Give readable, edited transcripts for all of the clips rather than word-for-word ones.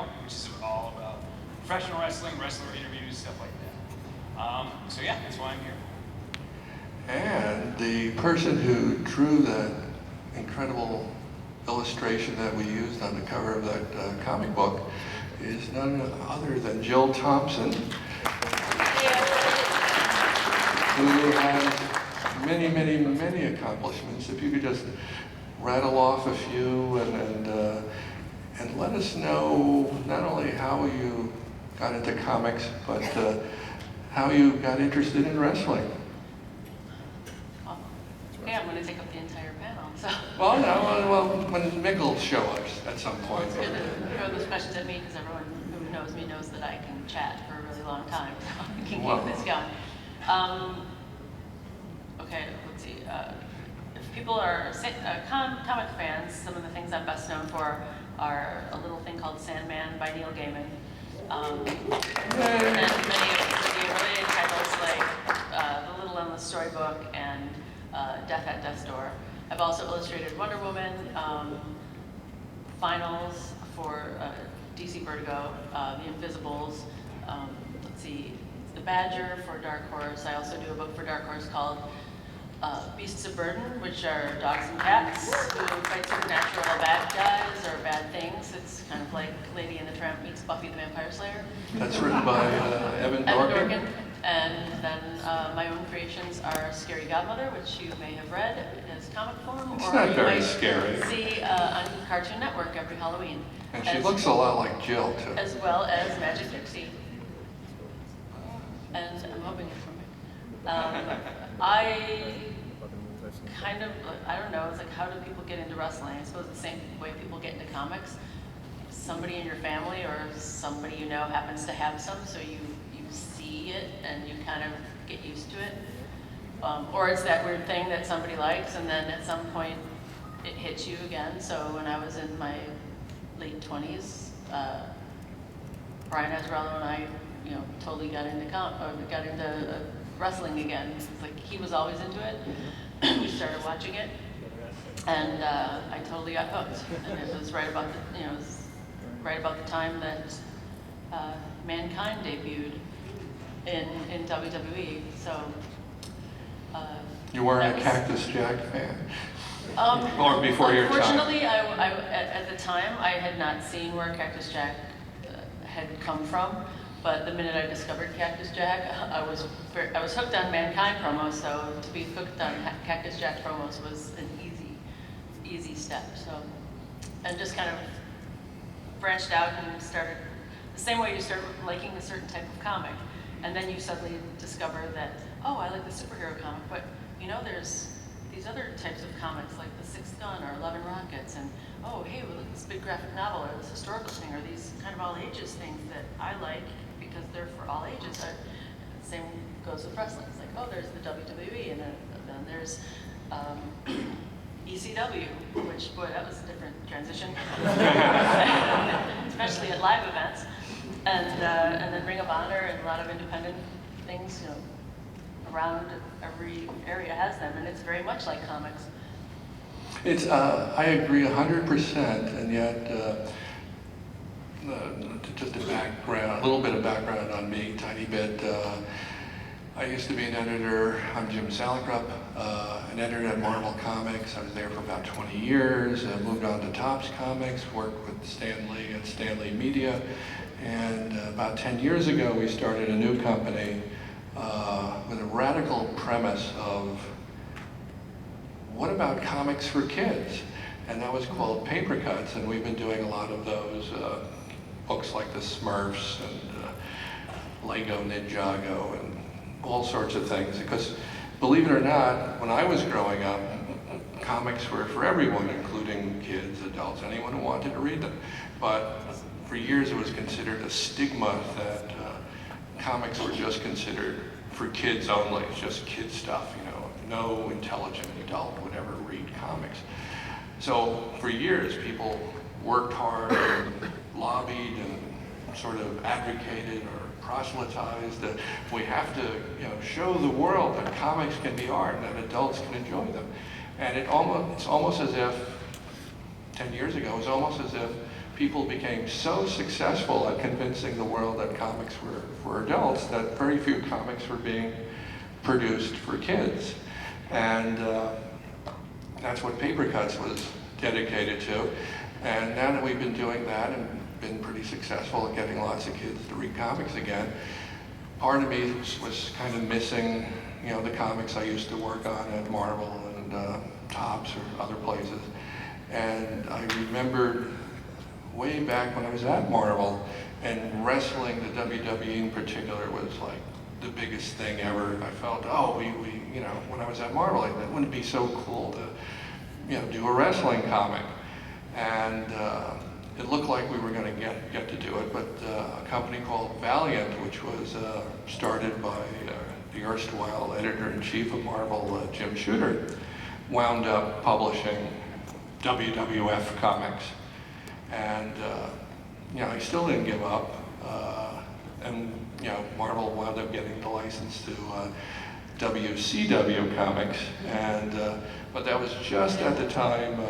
Show, which is all about professional wrestling, wrestler interviews, stuff like that. So yeah, that's why I'm here. And the person who drew that incredible illustration that we used on the cover of that comic book is none other than Jill Thompson, who has many, many, many accomplishments. If you could just rattle off a few and let us know not only how you got into comics, but how you got interested in wrestling. Okay, I'm going to take up the entire panel. So. Well, no, well, when Mick will show up at some point. It's good to throw those questions at me because everyone who knows me knows that I can chat for a really long time. So I can keep this going. Okay, let's see. If people are comic fans, some of the things I'm best known for are a little thing called Sandman by Neil Gaiman. And many of the related titles like The Little Endless Storybook and Death at Death's Door. I've also illustrated Wonder Woman, finals for DC Vertigo, The Invisibles, let's see, The Badger for Dark Horse. I also do a book for Dark Horse called Beasts of Burden, which are dogs and cats who fight supernatural bad guys or bad things. It's kind of like Lady and the Tramp meets Buffy the Vampire Slayer. That's written by Evan Dorkin. And then my own creations are Scary Godmother, which you may have read as comic form. It's or not you very might scary. See on Cartoon Network every Halloween. And she looks a lot like Jill, too. As well as Magic Pixie. And I'm hoping it's from me. I don't know, it's like, how do people get into wrestling? I suppose the same way people get into comics. Somebody in your family or somebody you know happens to have some, so you see it and you kind of get used to it. Or it's that weird thing that somebody likes and then at some point it hits you again. So when I was in my late 20s, Brian Azzarello and I, totally got into wrestling again. It's like he was always into it. We started watching it, and I totally got hooked. And it was right about the time that Mankind debuted in WWE. So you weren't a Cactus Jack fan, or before your time. Unfortunately, at the time I had not seen where Cactus Jack had come from. But the minute I discovered Cactus Jack, I was hooked on Mankind promos. So to be hooked on Cactus Jack promos was an easy step. So, and just kind of branched out and started the same way you start liking a certain type of comic, and then you suddenly discover that, oh, I like the superhero comic, but there's these other types of comics like The Sixth Gun or Love and Rockets, and oh, hey, well, look at this big graphic novel or this historical thing or these kind of all ages things that I like because they're for all ages. The same goes with wrestling. It's like, oh, there's the WWE, and then there's ECW, which, boy, that was a different transition, especially at live events, and then Ring of Honor and a lot of independent things, around every area has them, and it's very much like comics. It's, I agree 100%, and yet, just a little bit of background on me, tiny bit. I used to be an editor. I'm Jim Salicrup, an editor at Marvel Comics. I was there for about 20 years. Moved on to Topps Comics, worked with Stan Lee at Stan Lee Media, and about 10 years ago we started a new company with a radical premise of what about comics for kids? And that was called Paper Cuts, and we've been doing a lot of those books like the Smurfs and Lego Ninjago and all sorts of things. Because believe it or not, when I was growing up, comics were for everyone, including kids, adults, anyone who wanted to read them. But for years it was considered a stigma that comics were just considered for kids only. It's just kid stuff, no intelligent adult would ever read comics. So for years, people worked hard and lobbied and sort of advocated or proselytized that we have to, show the world that comics can be art and that adults can enjoy them. And it's almost as if, 10 years ago, it was almost as if people became so successful at convincing the world that comics were for adults that very few comics were being produced for kids. And that's what Paper Cuts was dedicated to. And now that we've been doing that and been pretty successful at getting lots of kids to read comics again, part of me was kind of missing, you know, the comics I used to work on at Marvel and Tops or other places. And I remembered way back when I was at Marvel, and wrestling, the WWE in particular, was like the biggest thing ever. I felt, oh, you know, when I was at Marvel, like, that wouldn't be so cool to, you know, do a wrestling comic. And it looked like we were going to get to do it, but a company called Valiant, which was started by the erstwhile editor-in-chief of Marvel, Jim Shooter, wound up publishing WWF comics. And you know, he still didn't give up. And you know, Marvel wound up getting the license to WCW comics. And but that was just at the time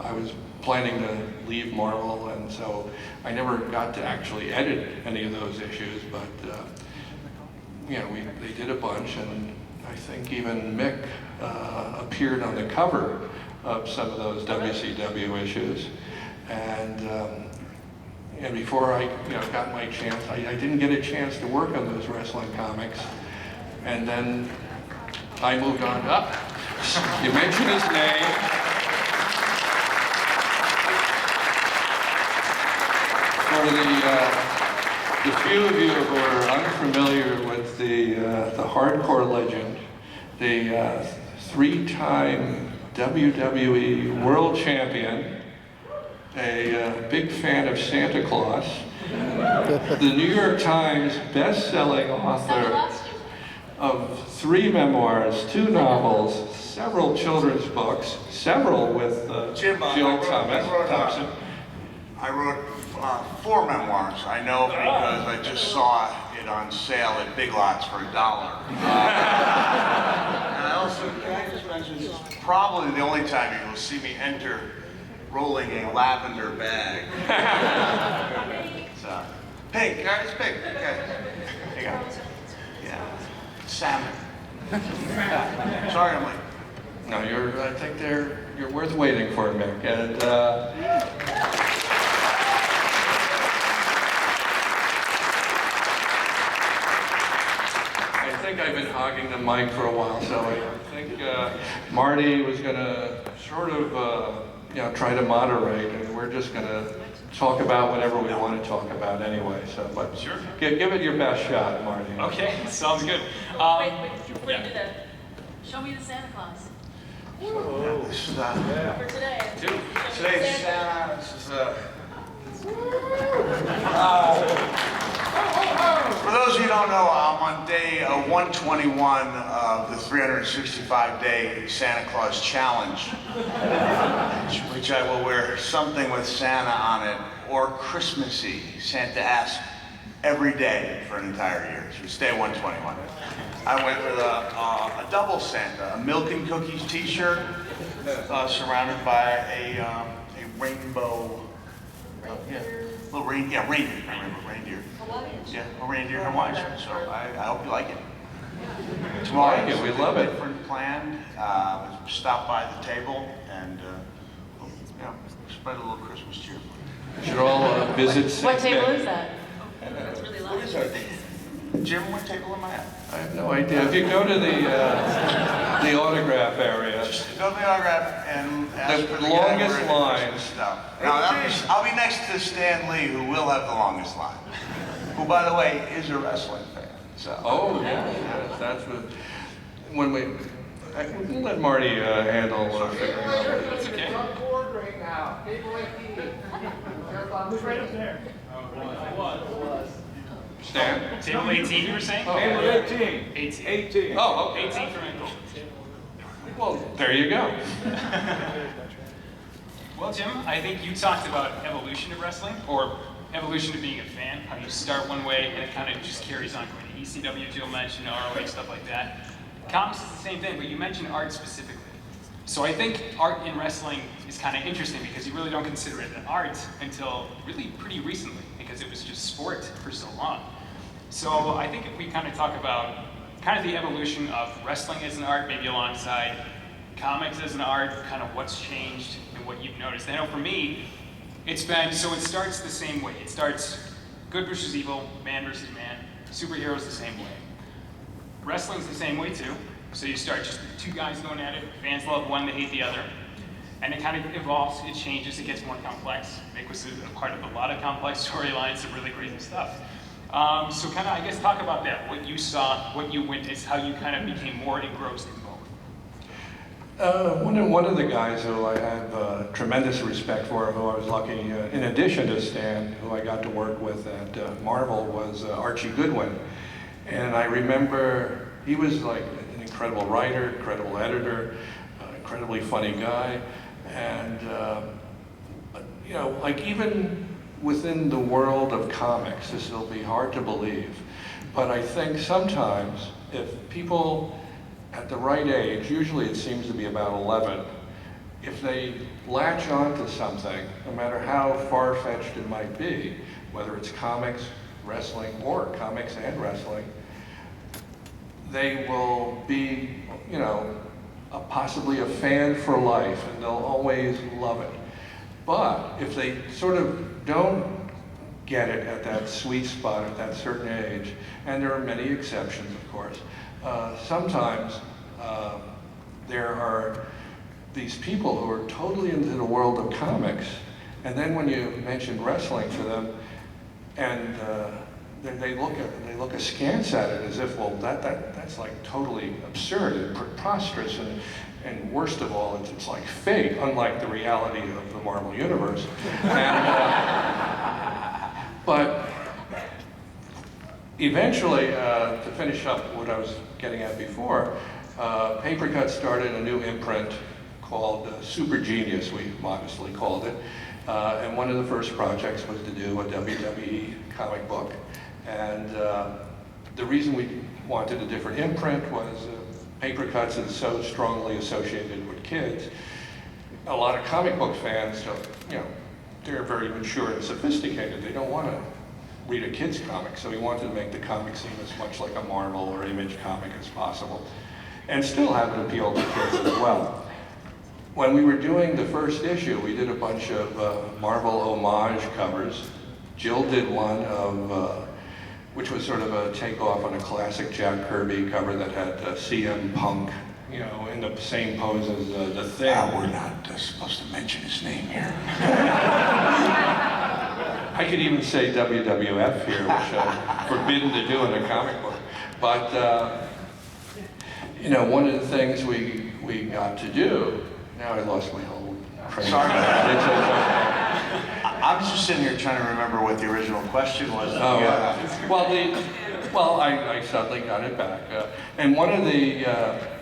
I was planning to leave Marvel, and so I never got to actually edit any of those issues. But you know, they did a bunch, and I think even Mick appeared on the cover of some of those WCW issues. And before I, you know, got my chance, I didn't get a chance to work on those wrestling comics. And then I moved on up. You mentioned his name. For the few of you who are unfamiliar with the hardcore legend, the three-time WWE World Champion, a big fan of Santa Claus, the New York Times best-selling author of 3 memoirs, 2 novels, several children's books, several with Jill Thompson. I wrote 4 memoirs. I know because I just saw it on sale at Big Lots for $1. And I also, can I just mention, this is probably the only time you will see me enter rolling a lavender bag. So, pink, guys, pink. Okay. There you go. Yeah. Salmon. Sorry, I'm late. No, I think you're worth waiting for, Mick. And I think I've been hogging the mic for a while, so I think Marty was going to sort of you know, try to moderate, and we're just going to talk about whatever we want to talk about anyway. So, but sure. Give it your best shot, Marty. Okay, sounds good. Wait, before you do that, show me the Santa Claus. Oh. This is For today. today's Santa. This is for those of you who don't know, I'm on day 121 of the 365-day Santa Claus Challenge, which I will wear something with Santa on it, or Christmassy, Santa-esque, every day for an entire year. So it's day 121. I went with a double Santa, a milk and cookies t-shirt, surrounded by a rainbow, reindeer. I remember reindeer. Yeah, a reindeer Hawaiian shirt. So I hope you like it. Tomorrow, like it. We love it. Different plan. Stop by the table and you know, spread a little Christmas cheer. Should all visit St. What table Mick. is that? It's really loud. What is that? Jim, what table am I at? I have no idea. If you go to the autograph area, Just go to the autograph and ask for the the longest guy line. I'll be next to Stan Lee, who will have the longest line. Who, by the way, is a wrestling fan. So. Oh, yes, that's what, when we we'll let Marty handle figuring out. That's okay. Right now. Who's right up there? Stan? Table 18, you were saying? Oh, Table 18. 18. 18. Oh, okay. 18 for Mick. Well, there you go. Well, Jim, I think you talked about evolution of wrestling, or evolution of being a fan, how you start one way and it kind of just carries on going to ECW, Jill mentioned, ROH, stuff like that. Comics is the same thing, but you mentioned art specifically. So I think art in wrestling is kind of interesting because you really don't consider it an art until really pretty recently, because it was just sport for so long. So I think if we kind of talk about kind of the evolution of wrestling as an art, maybe alongside comics as an art, kind of what's changed and what you've noticed. I know for me, it's been, so it starts the same way. It starts good versus evil, man versus man, superheroes the same way. Wrestling's the same way too. So you start just two guys going at it, fans love one, they hate the other. And it kind of evolves, it changes, it gets more complex. Mick was a part of a lot of complex storylines, some really crazy stuff. So kind of, I guess, talk about that, what you saw, what you witnessed, how you kind of became more engrossed in both. One of the guys who I have tremendous respect for, who I was lucky, in addition to Stan, who I got to work with at Marvel, was Archie Goodwin. And I remember he was like an incredible writer, incredible editor, incredibly funny guy. And, you know, like even within the world of comics, this will be hard to believe, but I think sometimes if people at the right age, usually it seems to be about 11, if they latch onto something, no matter how far-fetched it might be, whether it's comics, wrestling, or comics and wrestling, they will be, you know, possibly a fan for life, and they'll always love it. But if they sort of don't get it at that sweet spot at that certain age, and there are many exceptions, of course, sometimes there are these people who are totally into the world of comics, and then when you mention wrestling to them, and they look askance at it as if, well, that's like totally absurd and preposterous, and worst of all, it's like fake, unlike the reality of the Marvel Universe. But eventually, to finish up what I was getting at before, Papercut started a new imprint called Super Genius, we modestly called it. And one of the first projects was to do a WWE comic book. And the reason we wanted a different imprint was Papercuts is so strongly associated with kids. A lot of comic book fans don't, you know, they're very mature and sophisticated. They don't want to read a kid's comic, so we wanted to make the comic seem as much like a Marvel or Image comic as possible, and still have it appeal to kids as well. When we were doing the first issue, we did a bunch of Marvel homage covers. Jill did one of, which was sort of a takeoff on a classic Jack Kirby cover that had CM Punk, you know, in the same pose as The Thing. We're not supposed to mention his name here. I could even say WWF here, which I'm forbidden to do in a comic book. But, you know, one of the things we got to do, now I lost my whole train. Sorry about that. I was just sitting here trying to remember what the original question was. Oh, well, I suddenly got it back. And one of the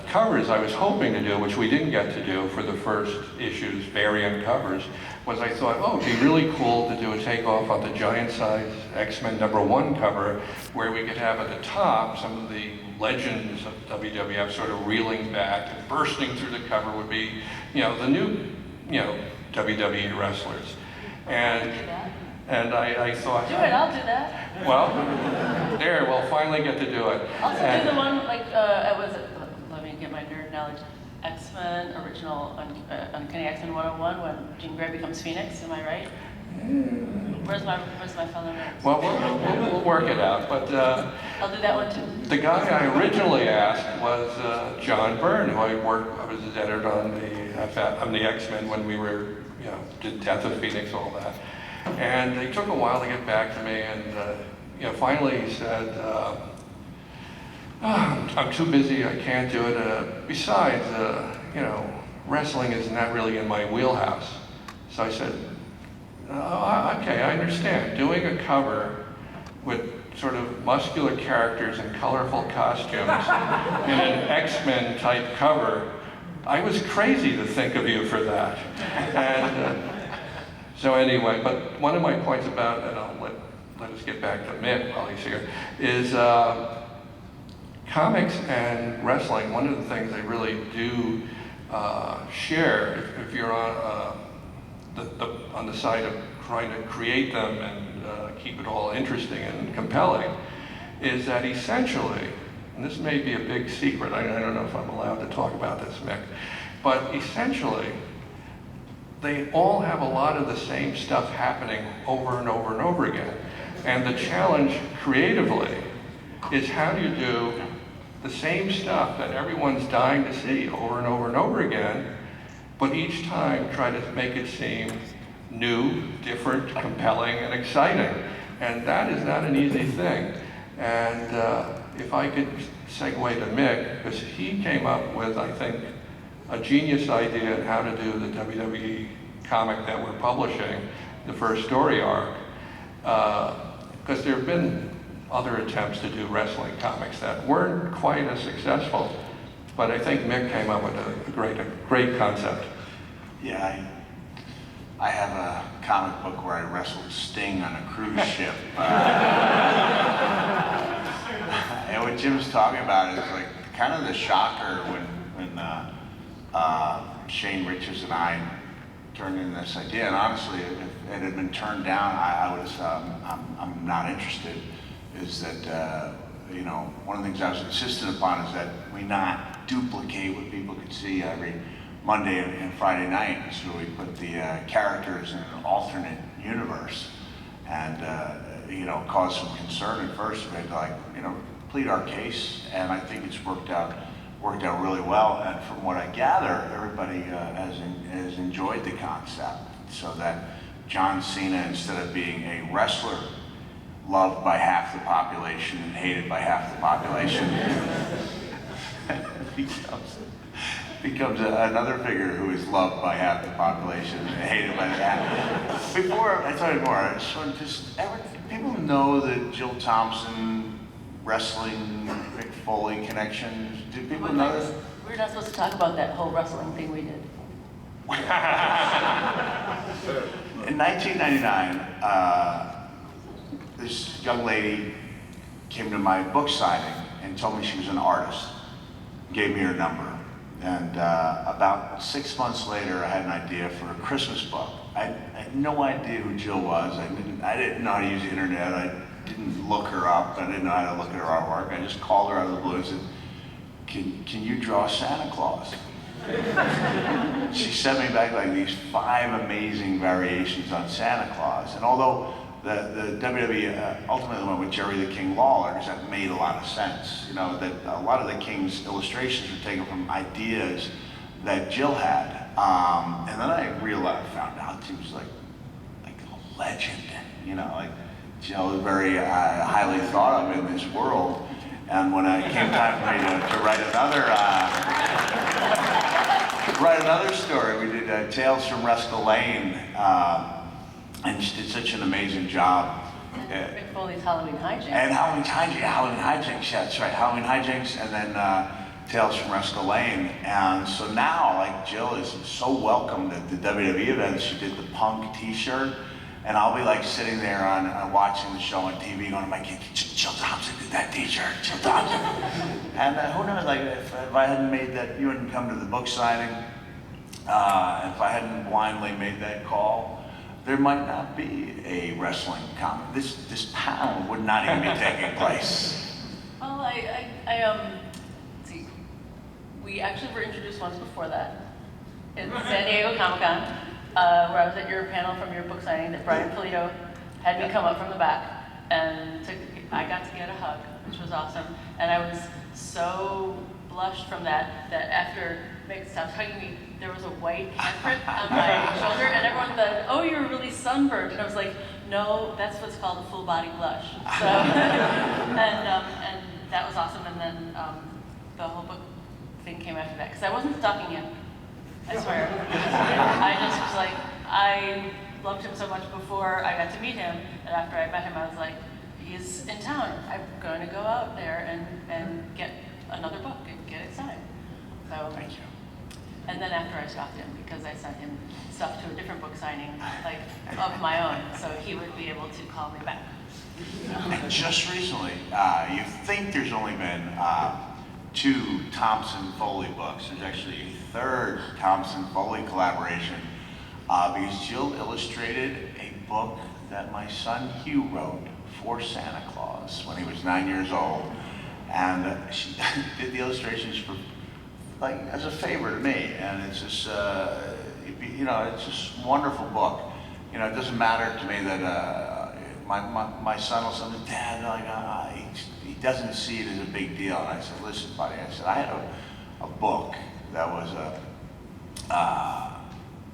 covers I was hoping to do, which we didn't get to do for the first issue's variant covers, was I thought, oh, it'd be really cool to do a takeoff on the giant size X-Men #1 cover, where we could have at the top some of the legends of WWF sort of reeling back, and bursting through the cover would be, you know, the new, you know, WWE wrestlers. And I thought, Do it, I'll do that. well, there, we'll finally get to do it. Also do the one, like, let me get my nerd knowledge, X-Men, original, Uncanny X-Men 101, when Jean Grey becomes Phoenix, am I right? Where's my fellow nerds? Well, we'll work it out, but I'll do that one too. the guy I originally asked was John Byrne, who I was his editor on the X-Men when we were, you know, did Death of Phoenix, all that. And it took a while to get back to me, and you know, finally he said, I'm too busy, I can't do it. Besides, you know, wrestling is not really in my wheelhouse. So I said, okay, I understand. Doing a cover with sort of muscular characters in colorful costumes in an X-Men type cover, I was crazy to think of you for that. And so anyway, but one of my points about, and I'll let us get back to Mick while he's here, is comics and wrestling, one of the things they really do share if you're on the side of trying to create them and keep it all interesting and compelling, is that essentially, and this may be a big secret, I don't know if I'm allowed to talk about this, Mick, but essentially, they all have a lot of the same stuff happening over and over and over again. And the challenge creatively is how do you do the same stuff that everyone's dying to see over and over and over again, but each time try to make it seem new, different, compelling, and exciting. And that is not an easy thing. And if I could segue to Mick, because he came up with, I think, a genius idea on how to do the WWE comic that we're publishing, the first story arc, because there have been other attempts to do wrestling comics that weren't quite as successful, but I think Mick came up with a great concept. Yeah, I have a comic book where I wrestled Sting on a cruise ship. And what Jim's talking about is like kind of the shocker when Shane Richards and I turned in this idea. And honestly, if it had been turned down, I would have I'm not interested. Is that you know, one of the things I was insistent upon is that we not duplicate what people could see every Monday and Friday night. So we put the characters in an alternate universe, and you know, caused some concern at first. We had to, like, you know, plead our case, and I think it's worked out really well. And from what I gather, everybody has enjoyed the concept. So that John Cena, instead of being a wrestler loved by half the population and hated by half the population, becomes another figure who is loved by half the population and hated by the half. Before I tell you more, I just people know the Jill Thompson wrestling Mick Foley connection. Do people know this? We're not supposed to talk about that whole wrestling thing we did. In 1999, this young lady came to my book signing and told me she was an artist, gave me her number. And about 6 months later, I had an idea for a Christmas book. I had no idea who Jill was. I didn't know how to use the internet. I didn't look her up. I didn't know how to look at her artwork. I just called her out of the blue and said, can you draw Santa Claus? She sent me back like these 5 amazing variations on Santa Claus. And although the WWE ultimately went with Jerry the King Lawler, because that made a lot of sense. You know, that a lot of the King's illustrations were taken from ideas that Jill had. And then I found out she was like a legend. You know, like Jill was very highly thought of in this world. And when it came time for me to write another story, we did Tales from Rescal Lane. And she did such an amazing job. And Mick Foley's Halloween Hijinks. And Halloween Hijinks, yeah, that's right. Halloween Hijinks, and then Tales from Rescal Lane. And so now, like, Jill is so welcomed at the WWE events. She did the Punk t-shirt. And I'll be like sitting there on watching the show on TV going to my kid, Jill Thompson did that t-shirt, Jill Thompson. And who knows, like, if I hadn't made that, you wouldn't come to the book signing. If I hadn't blindly made that call, there might not be a wrestling comic. This panel would not even be taking place. Well, see, we actually were introduced once before that in San Diego Comic-Con, where I was at your panel from your book signing that Brian Polito had me come up from the back, and I got to get a hug, which was awesome. And I was so blushed from that after Mick stopped hugging me, there was a white handprint on my shoulder, and everyone said, "Oh, you're really sunburned." And I was like, "No, that's what's called a full body blush." So, and that was awesome. And then the whole book thing came after that, because I wasn't stalking him. I swear. I just was like, I loved him so much before I got to meet him, and after I met him, I was like, he's in town. I'm going to go out there and get another book and get it signed. So. Thank you. And then after I stopped him, because I sent him stuff to a different book signing, like of my own, so he would be able to call me back. And just recently, you think there's only been 2 Thompson Foley books. There's actually a 3rd Thompson Foley collaboration because Jill illustrated a book that my son Hugh wrote for Santa Claus when he was 9 years old. And she did the illustrations for, like, as a favor to me. And it's just, you know, it's just a wonderful book. You know, it doesn't matter to me that my son will say, Dad, like, he doesn't see it as a big deal. And I said, listen, buddy, I said, I had a book that was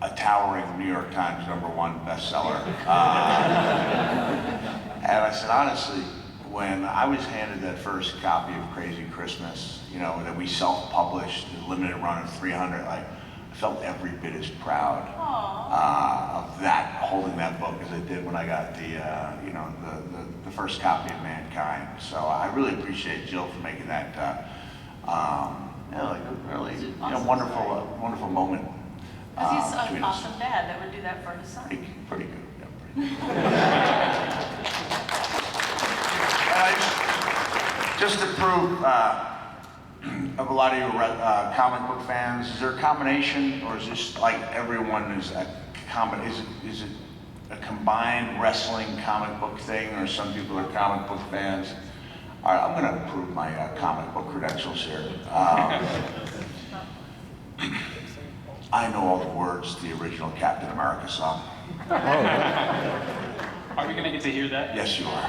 a towering New York Times #1 bestseller. And I said, honestly, when I was handed that first copy of Crazy Christmas, you know, that we self-published, a limited run of 300, I felt every bit as proud of that, holding that book as I did when I got the, you know, the first copy of Mankind. So I really appreciate Jill for making that, you know, like a really, you know, wonderful moment. Because he's an awesome dad that would do that for his son. Pretty good. Yeah, just to prove of a lot of you comic book fans, is there a combination, or is this like everyone is a is it a combined wrestling comic book thing, or some people are comic book fans? All right, I'm going to prove my comic book credentials here. I know all the words to the original Captain America song. Are we going to get to hear that? Yes, you are.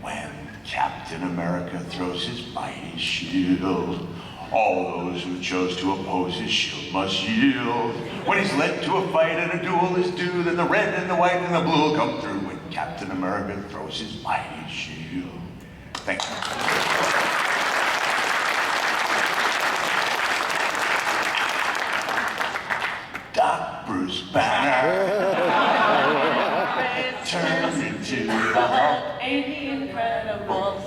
When Captain America throws his mighty shield, all those who chose to oppose his shield must yield. When he's led to a fight and a duel is due, then the red and the white and the blue will come through when Captain America throws his mighty shield. Thank you. Bruce Banner turned into the Hulk. Ain't he incredible?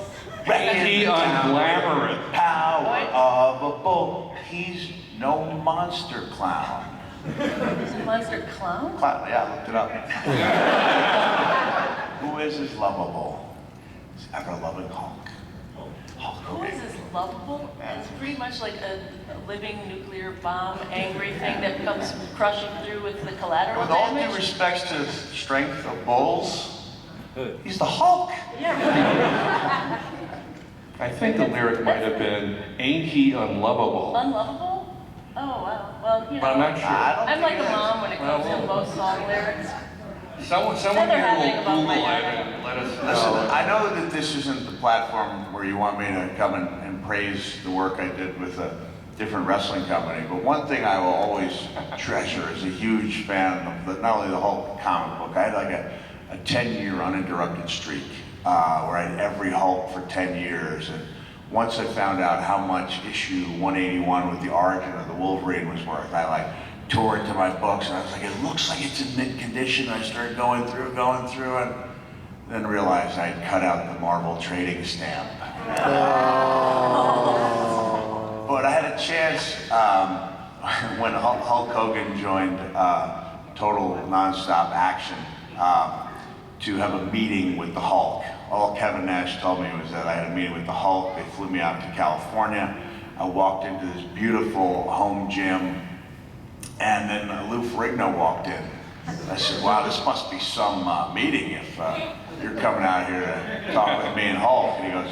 Ain't he unglamorous? Power of a bull. He's no monster clown. He's a monster clown? Yeah, I looked it up. Who is as lovable as ever-loving Hulk? Who is this lovable? It's pretty much like a living nuclear bomb, angry thing that comes crushing through with the collateral With all due damage. respects to the strength of bulls, he's the Hulk. Yeah, I think the lyric might have been, ain't he unlovable? unlovable? Oh, wow. Well, you know, But I'm not sure. I'm like a mom when it comes to most song lyrics. Someone Never here having will about Google my it yard. and let us Listen, know. I know that this isn't the platform where you want me to come and praise the work I did with a different wrestling company, but one thing I will always treasure as a huge fan of not only the Hulk comic book, I had like a 10-year uninterrupted streak where I had every Hulk for 10 years. And once I found out how much issue 181 with the origin of the Wolverine was worth, I like tore into my books and I was like, it looks like it's in mint condition. I started going through, and then realized I'd cut out the Marvel trading stamp. But I had a chance when Hulk Hogan joined Total Nonstop Action to have a meeting with the Hulk. All Kevin Nash told me was that I had a meeting with the Hulk. They flew me out to California. I walked into this beautiful home gym, and then Lou Ferrigno walked in. I said, wow, this must be some meeting if you're coming out here to talk with me and Hulk. And he goes,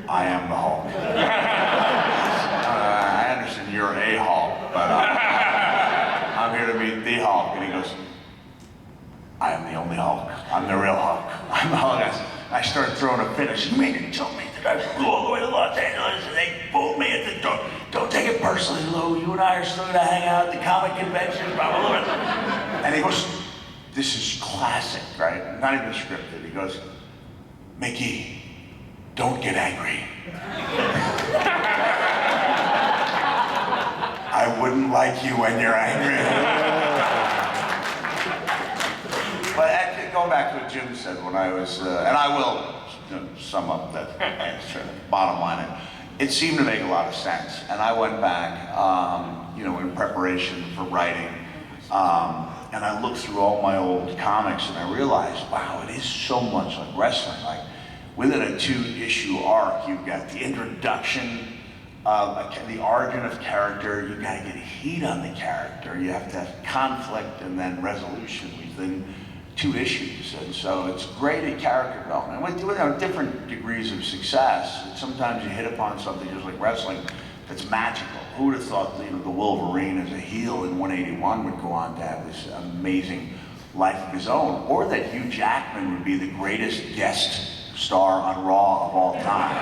I am the Hulk. I understand you're a Hulk, but I'm here to meet the Hulk. And he goes, I am the only Hulk. I'm the real Hulk. I'm the Hulk. I started throwing a fit. I said, you mean to tell me that I flew all the way to Los Angeles and they fooled me at the door? Don't take it personally, Lou. You and I are still gonna hang out at the comic convention, blah, blah, blah. And he goes, this is classic, right? Not even scripted. He goes, Mickey, don't get angry. I wouldn't like you when you're angry. But actually, going back to what Jim said when I was, and I will sum up that answer, bottom line, it seemed to make a lot of sense. And I went back, you know, in preparation for writing, and I looked through all my old comics and I realized, wow, it is so much like wrestling. Like within a 2-issue arc, you've got the introduction of the origin of character, you've got to get heat on the character, you have to have conflict and then resolution within 2 issues. And so it's great at character development. With different degrees of success, sometimes you hit upon something just like wrestling that's magical. Who would have thought the Wolverine as a heel in 181 would go on to have this amazing life of his own, or that Hugh Jackman would be the greatest guest star on Raw of all time.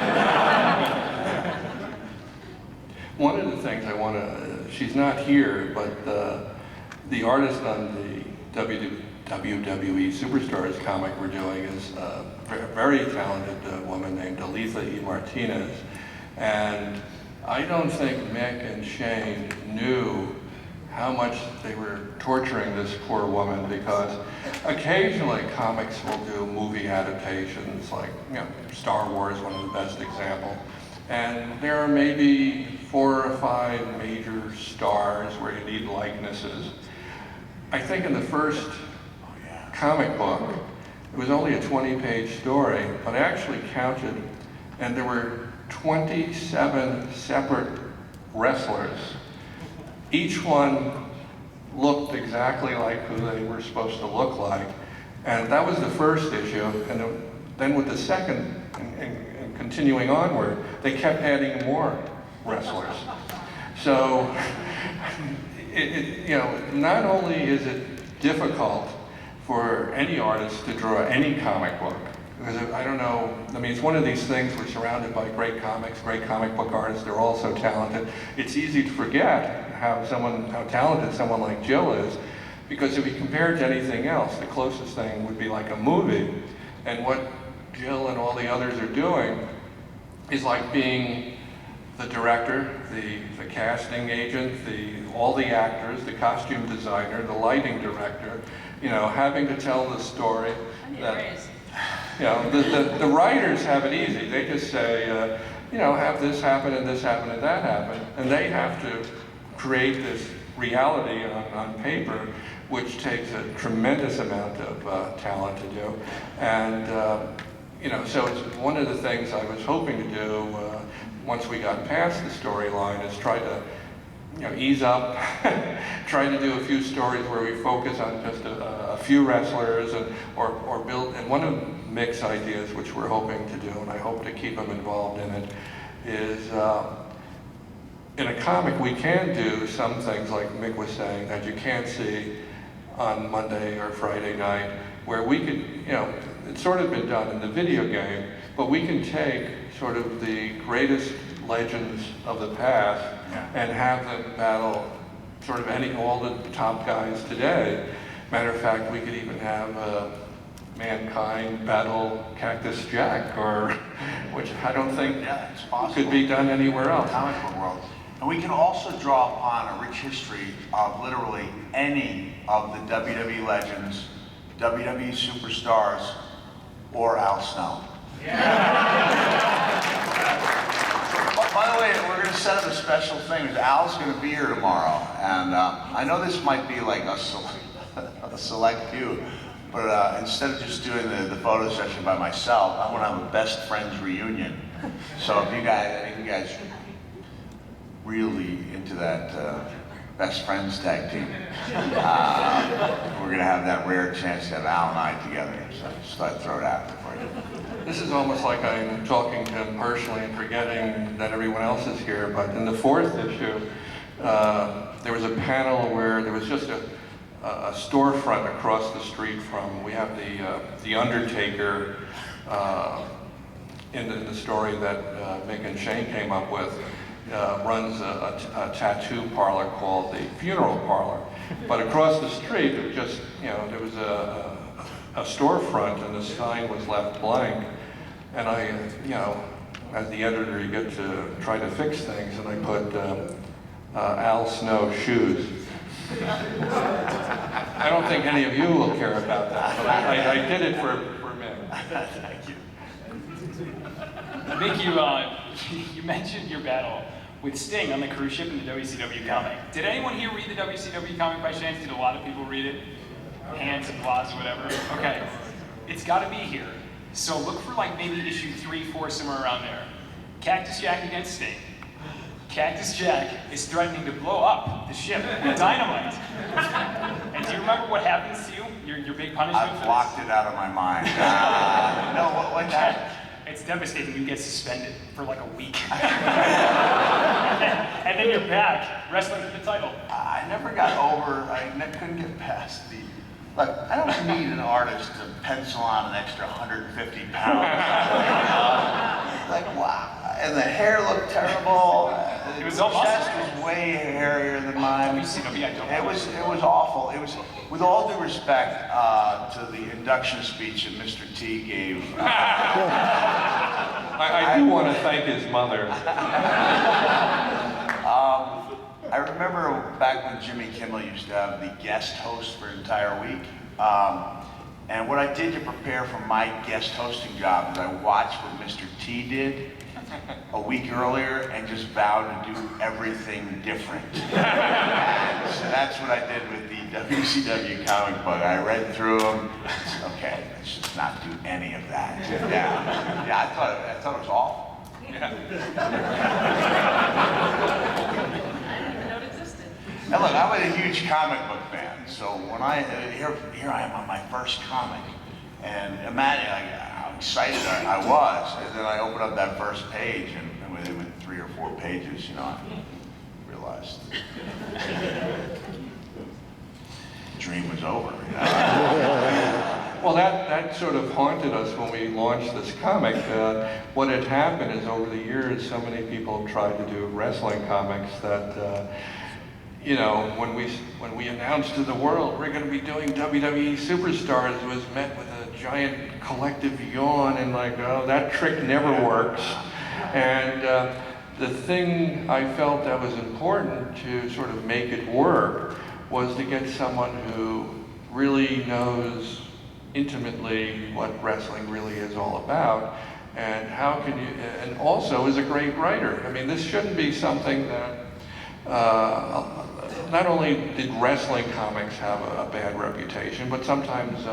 One of the things I want to, she's not here, but the artist on the WWE Superstars comic we're doing is a very talented woman named Elisa E. Martinez. And I don't think Mick and Shane knew how much they were torturing this poor woman, because occasionally comics will do movie adaptations, like Star Wars, one of the best examples. And there are maybe 4 or 5 major stars where you need likenesses. I think in the first comic book, it was only a 20-page story, but I actually counted, and there were 27 separate wrestlers. Each one looked exactly like who they were supposed to look like. And that was the first issue. And then with the second, and continuing onward, they kept adding more wrestlers. So, not only is it difficult for any artist to draw any comic book, because I don't know, I mean, it's one of these things, we're surrounded by great comics, great comic book artists, they're all so talented. It's easy to forget how talented someone like Jill is, because if you compare it to anything else, the closest thing would be like a movie. And what Jill and all the others are doing is like being the director, the casting agent, all the actors, the costume designer, the lighting director, having to tell the story. The writers have it easy. They just say, have this happen and this happen and that happen. And they have to create this reality on paper, which takes a tremendous amount of talent to do. And, so it's one of the things I was hoping to do once we got past the storyline is try to ease up, try to do a few stories where we focus on just a few wrestlers or build, and one of Mick's ideas, which we're hoping to do, and I hope to keep him involved in it, is in a comic we can do some things like Mick was saying that you can't see on Monday or Friday night, where we could, it's sort of been done in the video game, but we can take sort of the greatest legends of the past and have them battle sort of all the top guys today. Matter of fact, we could even have Mankind battle Cactus Jack, which I don't think could be done anywhere else. Comic book world. And we can also draw upon a rich history of literally any of the WWE legends, WWE superstars, or Al Snow. By the way, we're going to set up a special thing. Al's going to be here tomorrow, and I know this might be like a select few, but instead of just doing the photo session by myself, I want to have a best friends reunion. So if you guys really into that best friends tag team, we're going to have that rare chance to have Al and I together. So just thought I'd throw it out there for you. This is almost like I'm talking to him personally and forgetting that everyone else is here, but in the 4th issue, there was a panel where there was just a storefront across the street from, we have the Undertaker in the story that Mick and Shane came up with, runs a tattoo parlor called the Funeral Parlor. But across the street, it was just, there was a storefront and the sign was left blank. And I, as the editor, you get to try to fix things, and I put Al Snow shoes. I don't think any of you will care about that, but I did it for Mick. Thank you. Mick, you mentioned your battle with Sting on the cruise ship in the WCW comic. Did anyone here read the WCW comic by chance? Did a lot of people read it? Hands, applause, whatever. Okay, it's got to be here. So look for like maybe issue 3, 4, somewhere around there. Cactus Jack against Sting. Cactus Jack is threatening to blow up the ship with dynamite. And do you remember what happens to you? Your big punishment I've for blocked it out of my mind. No, what happened? It's devastating. You get suspended for like a week. And then you're back wrestling for the title. I never got over, couldn't get past the, look, I don't need an artist to pencil on an extra 150 pounds. Like, wow. And the hair looked terrible. It was the almost- chest was way hairier than mine. Have you seen it? Yeah, I don't It was awful. It was, with all due respect to the induction speech that Mr. T gave. I do want to thank his mother. I remember back when Jimmy Kimmel used to have the guest host for an entire week. And what I did to prepare for my guest hosting job is I watched what Mr. T did a week earlier and just vowed to do everything different. And so that's what I did with the WCW comic book. I read through them. Okay, let's just not do any of that. Yeah, I thought it was awful. I didn't even know it existed. Now look, I'm a huge comic book fan, so when here I am on my first comic, and imagine how excited I was, and then I opened up that first page, and within 3 or 4 pages, you know, I realized the dream was over. You know? Well, that sort of haunted us when we launched this comic. What had happened is over the years, so many people have tried to do wrestling comics that, you know, when we announced to the world we're going to be doing WWE Superstars, it was met with a giant collective yawn and like, oh, that trick never works. And the thing I felt that was important to sort of make it work was to get someone who really knows intimately what wrestling really is all about, and how can you, and also is a great writer. I mean, this shouldn't be something that, not only did wrestling comics have a bad reputation, but sometimes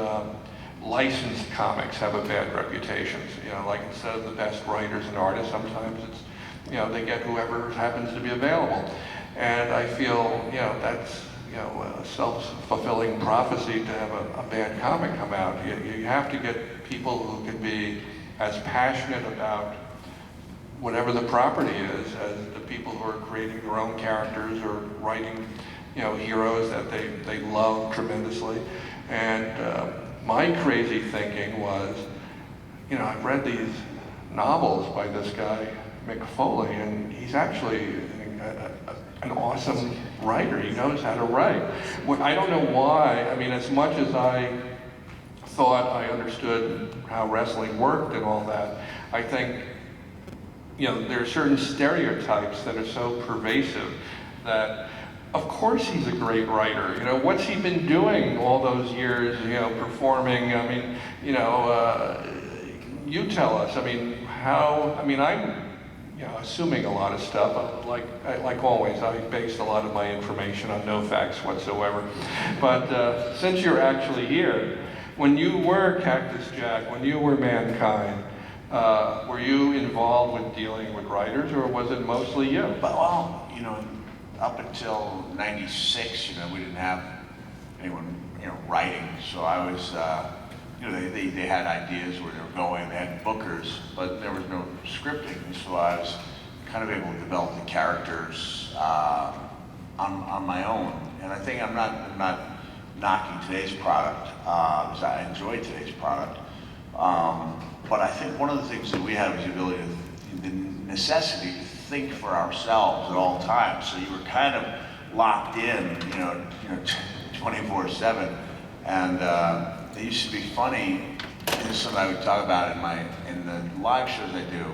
licensed comics have a bad reputation. You know, like instead of the best writers and artists, sometimes it's, you know, they get whoever happens to be available. And I feel, you know, that's, you know, a self-fulfilling prophecy to have a bad comic come out. You have to get people who can be as passionate about whatever the property is as the people who are creating their own characters or writing, you know, heroes that they love tremendously. And my crazy thinking was, you know, I've read these novels by this guy, Mick Foley, and he's actually an awesome writer. He knows how to write. I don't know why. I mean, as much as I thought I understood how wrestling worked and all that, I think, you know, there are certain stereotypes that are so pervasive that, of course he's a great writer. You know, what's he been doing all those years, you know, performing? I mean, you know, you tell us. I mean, how, I mean, I'm, you know, assuming a lot of stuff. Like always, I based a lot of my information on no facts whatsoever. But since you're actually here, when you were Cactus Jack, when you were Mankind, were you involved with dealing with writers, or was it mostly you? But, well, you know, up until '96, you know, we didn't have anyone, you know, writing. So I was, you know, they had ideas where they were going, they had bookers, but there was no scripting. So I was kind of able to develop the characters on my own. And I think I'm not knocking today's product, because I enjoy today's product. But I think one of the things that we had was the ability to, the necessity to think for ourselves at all times. So you were kind of locked in, you know, 24/7. And it used to be funny. This is something I would talk about in the live shows I do,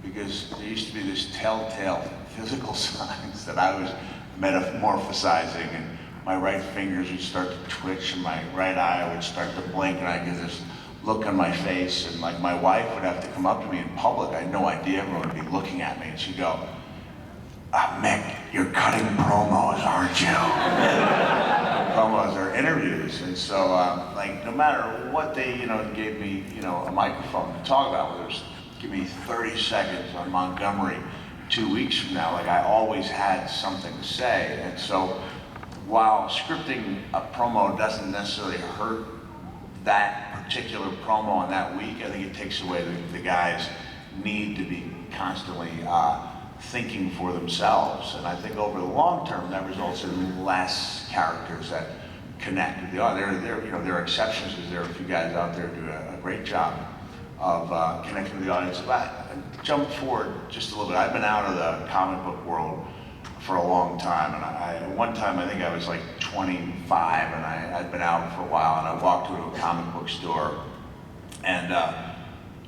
because there used to be this telltale physical signs that I was metamorphosizing, and my right fingers would start to twitch, and my right eye would start to blink, and I'd get this look on my face, and like my wife would have to come up to me in public. I had no idea everyone would be looking at me, and she'd go, Mick, you're cutting promos, aren't you? promos or interviews, and so like no matter what they gave me a microphone to talk about, whether it was give me 30 seconds on Montgomery 2 weeks from now, like I always had something to say. And so while scripting a promo doesn't necessarily hurt that particular promo on that week, I think it takes away the guys' need to be constantly thinking for themselves. And I think over the long term, that results in less characters that connect with the audience. There are exceptions, because there are a few guys out there who do a great job of connecting with the audience. Jump forward just a little bit. I've been out of the comic book world for a long time, and one time I think I was like 25, and I'd been out for a while, and I walked into a comic book store, and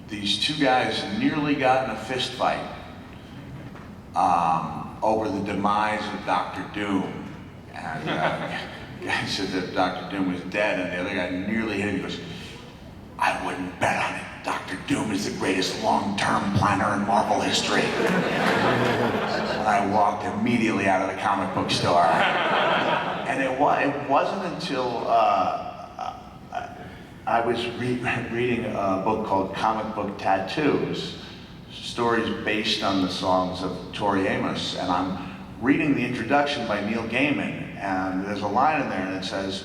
these two guys nearly got in a fist fight over the demise of Dr. Doom. And the guy said that Dr. Doom was dead, and the other guy nearly hit him. He goes, "I wouldn't bet on it. Dr. Doom is the greatest long-term planner in Marvel history." And I walked immediately out of the comic book store. And it wasn't until I was reading a book called Comic Book Tattoos, stories based on the songs of Tori Amos, and I'm reading the introduction by Neil Gaiman, and there's a line in there, and it says,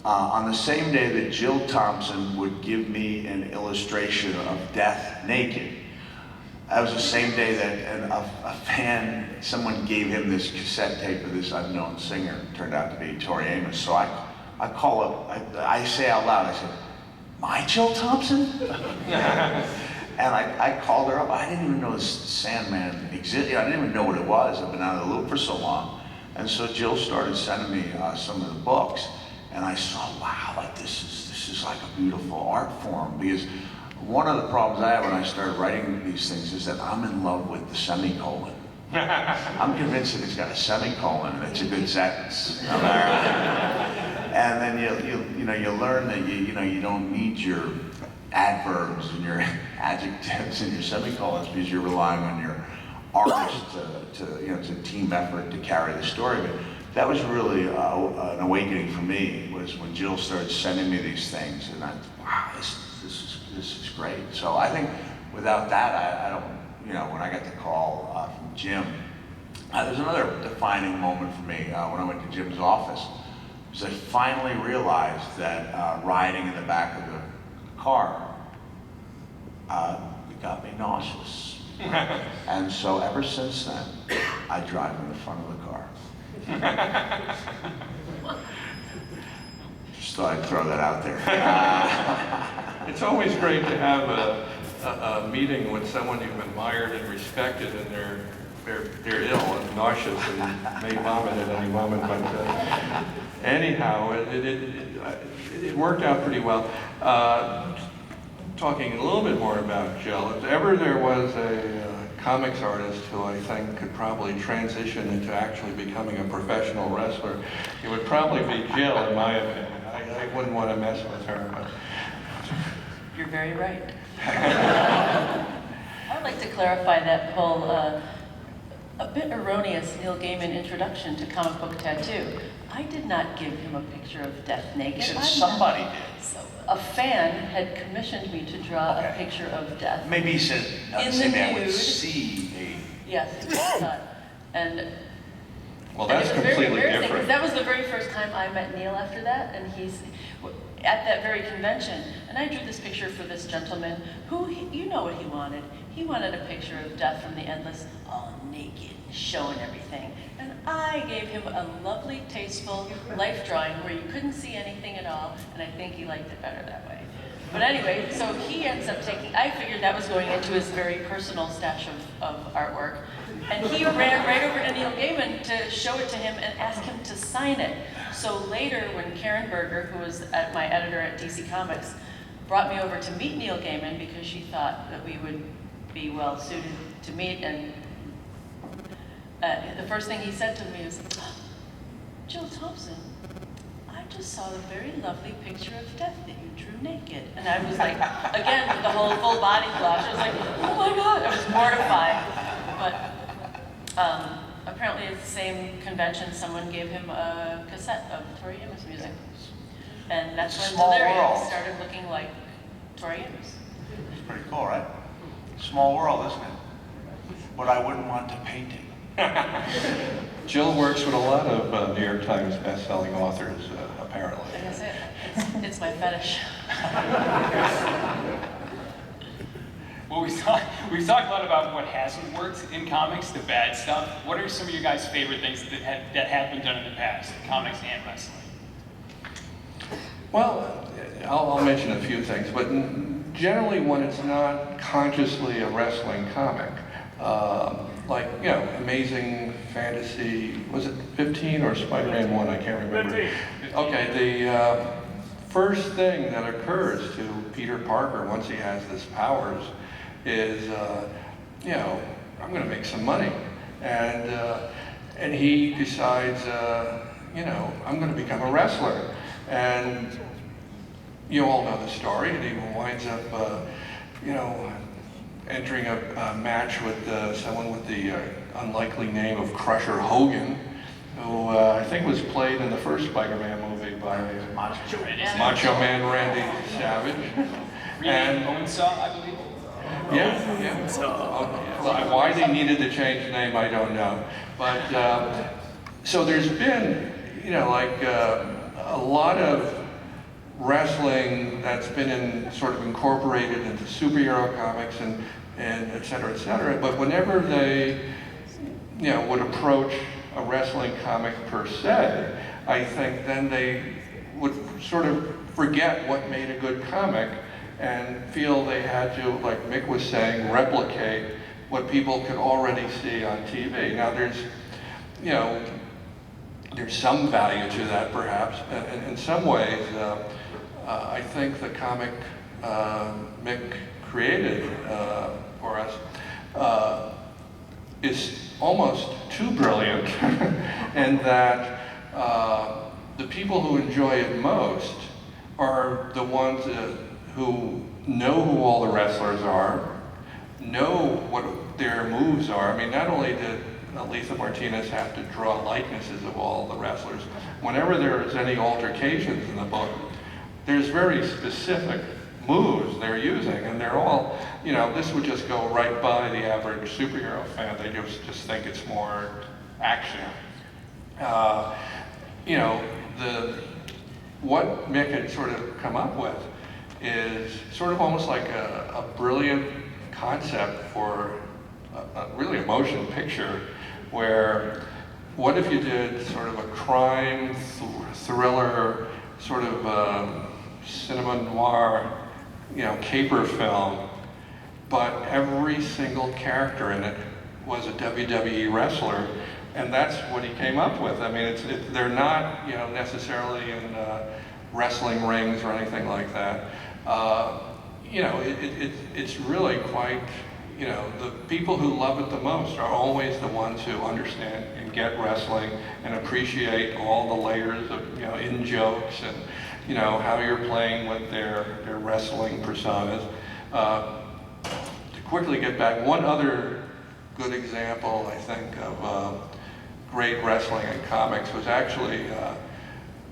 on the same day that Jill Thompson would give me an illustration of Death naked, that was the same day that a fan, someone gave him this cassette tape of this unknown singer. It turned out to be Tori Amos. So I call up, I say out loud, I said, "My Jill Thompson?" And I called her up. I didn't even know this Sandman existed. I didn't even know what it was. I've been out of the loop for so long. And so Jill started sending me some of the books. And I saw, wow, like this is like a beautiful art form. Because one of the problems I have when I started writing these things is that I'm in love with the semicolon. I'm convinced that it's got a semicolon and it's a good sentence. And then you learn that you don't need your adverbs and your adjectives and your semicolons, because you're relying on your artist it's a team effort to carry the story. But that was really an awakening for me, was when Jill started sending me these things, and wow, this is great. So I think without that, I don't, when I got the call from Jim, there's another defining moment for me when I went to Jim's office, because I finally realized that riding in the back of the car, it got me nauseous. And so ever since then, I drive in the front of the car. Just thought I'd throw that out there. It's always great to have a meeting with someone you've admired and respected, and they're ill and nauseous and may vomit at any moment. But anyhow, it worked out pretty well. Talking a little bit more about Jill, if ever there was a comics artist who I think could probably transition into actually becoming a professional wrestler, it would probably be Jill, in my opinion. I wouldn't want to mess with her. But You're very right. I would like to clarify that whole a bit erroneous Neil Gaiman introduction to Comic Book Tattoo. I did not give him a picture of Death naked. You said somebody did. A fan had commissioned me to draw a picture of Death. Maybe he said, in the maybe I would nude. see a... Yes, it was not. And well, that's it was completely very embarrassing, different. because that was the very first time I met Neil after that, and he's at that very convention. And I drew this picture for this gentleman who, you know what he wanted. He wanted a picture of Death from the Endless, all naked, showing everything. And I gave him a lovely, tasteful life drawing where you couldn't see anything at all, and I think he liked it better that way. But anyway, so he ends up taking, I figured that was going into his very personal stash of artwork, and he ran right over to Neil Gaiman to show it to him and ask him to sign it. So later, when Karen Berger, who was my editor at DC Comics, brought me over to meet Neil Gaiman because she thought that we would be well suited to meet, and the first thing he said to me was, "Jill Thompson, I just saw a very lovely picture of Death that you drew naked." And I was like, again, with the whole full body blush, I was like, oh my God, I was mortified. But apparently at the same convention, someone gave him a cassette of Tori Amos music. And that's when Small Delirium world. started looking like Tori Amos. It's pretty cool, right? Small world, isn't it? But I wouldn't want to paint it. Jill works with a lot of New York Times best-selling authors, apparently. Like I said, it's my fetish. Well, we've talked a lot about what hasn't worked in comics, the bad stuff. What are some of your guys' favorite things that have been done in the past, in comics and wrestling? Well, I'll mention a few things, but generally when it's not consciously a wrestling comic, like, you know, Amazing Fantasy, was it 15 or Spider-Man 1? I can't remember. 15. Okay, the first thing that occurs to Peter Parker once he has his powers is, you know, I'm going to make some money. And he decides, you know, I'm going to become a wrestler. And you all know the story, and he winds up, you know, entering a match with someone with the unlikely name of Crusher Hogan, who I think was played in the first Spider-Man movie by Macho Man Randy Savage. And Bonesaw, I believe. Yeah. Well, why they needed to change the name, I don't know. But so there's been, you know, like a lot of wrestling that's been sort of incorporated into superhero comics and et cetera, but whenever they, you know, would approach a wrestling comic per se, I think then they would sort of forget what made a good comic and feel they had to, like Mick was saying, replicate what people could already see on TV. Now there's, you know, there's some value to that perhaps, and in some ways, I think the comic Mick created for us is almost too brilliant in that the people who enjoy it most are the ones who know who all the wrestlers are, know what their moves are. I mean, not only did Lisa Martinez have to draw likenesses of all the wrestlers, whenever there's any altercations in the book, there's very specific moves they're using, and they're all, you know, this would just go right by the average superhero fan. They just think it's more action. You know, what Mick had sort of come up with is sort of almost like a brilliant concept for really a motion picture, where what if you did sort of a crime thriller, sort of cinema noir, you know, caper film, but every single character in it was a WWE wrestler, and that's what he came up with. I mean, they're not, you know, necessarily in wrestling rings or anything like that. You know, it's really quite, you know, the people who love it the most are always the ones who understand and get wrestling and appreciate all the layers of, you know, in jokes and, you know, how you're playing with their wrestling personas. To quickly get back, one other good example, I think, of great wrestling in comics was actually